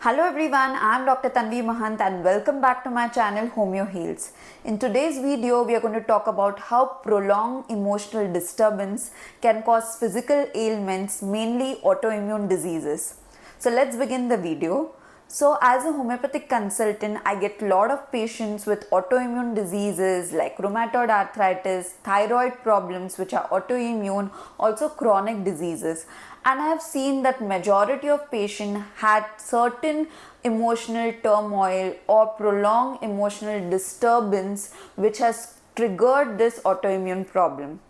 Hello everyone, I am Dr. Tanvi Mahant and welcome back to my channel HomeoHeals. In today's video, we are going to talk about how prolonged emotional disturbance can cause physical ailments, mainly autoimmune diseases. So let's begin the video. So as a homeopathic consultant, I get a lot of patients with autoimmune diseases like rheumatoid arthritis, thyroid problems which are autoimmune, also chronic diseases. And I have seen that majority of patients had certain emotional turmoil or prolonged emotional disturbance which has triggered this autoimmune problem.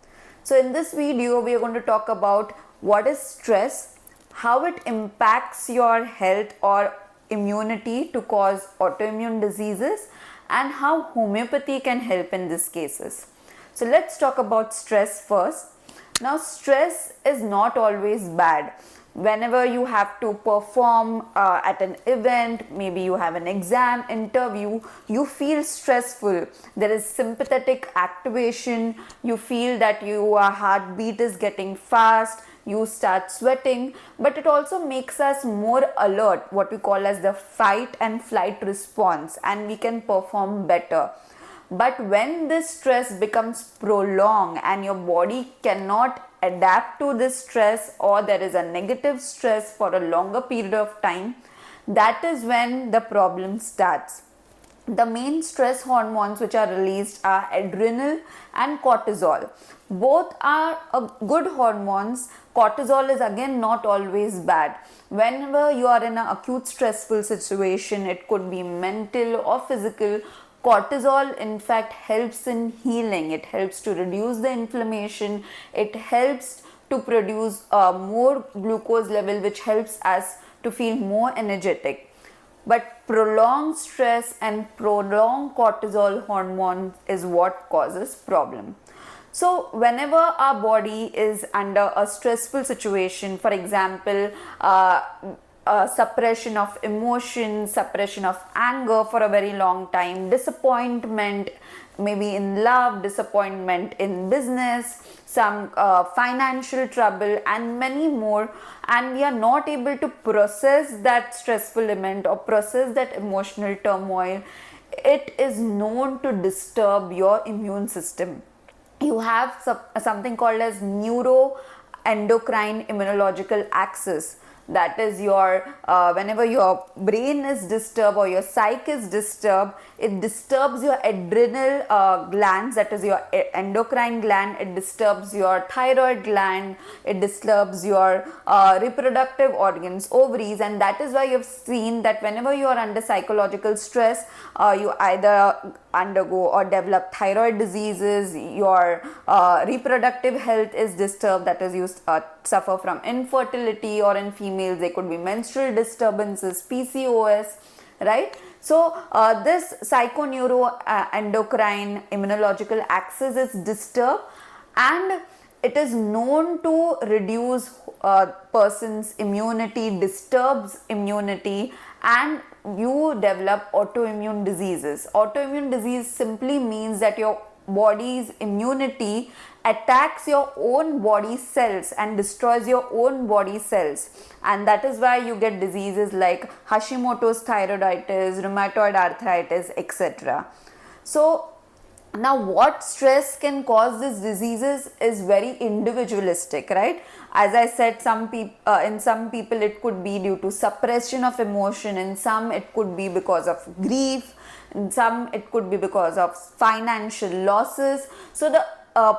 So in this video, we are going to talk about what is stress, how it impacts your health or immunity to cause autoimmune diseases, and how homeopathy can help in these cases. So let's talk about stress first. Now, stress is not always bad. Whenever you have to perform at an event, maybe you have an exam, interview, you feel stressful. There is sympathetic activation. You feel that your heartbeat is getting fast. You start sweating, but it also makes us more alert, what we call as the fight and flight response, and we can perform better. But when this stress becomes prolonged and your body cannot adapt to this stress, or there is a negative stress for a longer period of time, that is when the problem starts. The main stress hormones which are released are adrenal and cortisol. Both are good hormones. Cortisol is again not always bad. Whenever you are in an acute stressful situation, it could be mental or physical, cortisol in fact helps in healing. It helps to reduce the inflammation. It helps to produce more glucose level, which helps us to feel more energetic. But prolonged stress and prolonged cortisol hormone is what causes problem. So whenever our body is under a stressful situation, for example, suppression of emotion, suppression of anger for a very long time, disappointment, maybe in love, disappointment in business, some financial trouble and many more, and we are not able to process that stressful event or process that emotional turmoil, it is known to disturb your immune system. You have something called as neuroendocrine immunological axis. That is your whenever your brain is disturbed or your psyche is disturbed, it disturbs your adrenal glands, that is your endocrine gland, it disturbs your thyroid gland, it disturbs your reproductive organs, ovaries, and that is why you have seen that whenever you are under psychological stress, you either undergo or develop thyroid diseases, your reproductive health is disturbed, that is you suffer from infertility, or in females there could be menstrual disturbances, PCOS, right? So this psychoneuroendocrine immunological axis is disturbed, and it is known to reduce person's immunity, disturbs immunity, and you develop autoimmune diseases. Autoimmune disease simply means that your body's immunity attacks your own body cells and destroys your own body cells, and that is why you get diseases like Hashimoto's thyroiditis, rheumatoid arthritis, etc. So now what stress can cause these diseases is very individualistic, right? As I said, in some people it could be due to suppression of emotion, in some it could be because of grief, in some it could be because of financial losses. So the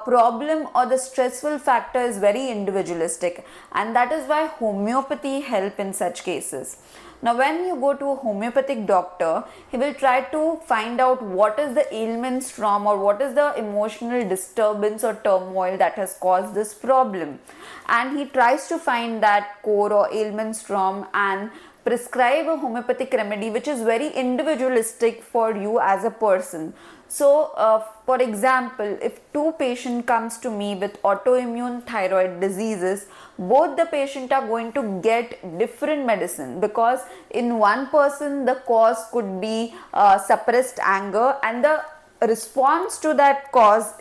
problem or the stressful factor is very individualistic, and that is why homeopathy help in such cases. Now when you go to a homeopathic doctor, he will try to find out what is the ailments from, or what is the emotional disturbance or turmoil that has caused this problem, and he tries to find that core or ailments from and prescribe a homeopathic remedy which is very individualistic for you as a person. So for example, if two patients comes to me with autoimmune thyroid diseases, both the patient are going to get different medicine, because in one person the cause could be suppressed anger, and the response to that cause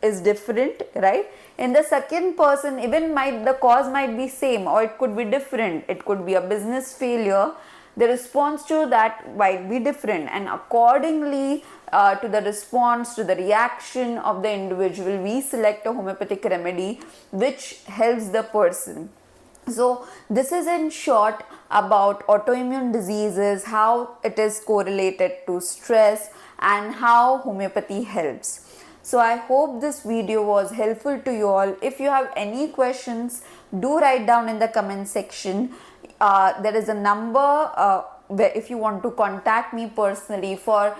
is different, right? In the second person, even the cause might be same, or it could be different. It could be a business failure, the response to that might be different, and accordingly to the response, to the reaction of the individual, we select a homeopathic remedy which helps the person. So this is in short about autoimmune diseases, how it is correlated to stress, and how homeopathy helps. So I hope this video was helpful to you all. If you have any questions, do write down in the comment section. There is a number where if you want to contact me personally for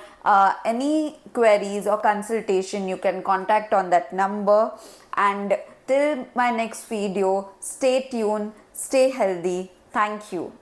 any queries or consultation, you can contact on that number. And till my next video, stay tuned, stay healthy. Thank you.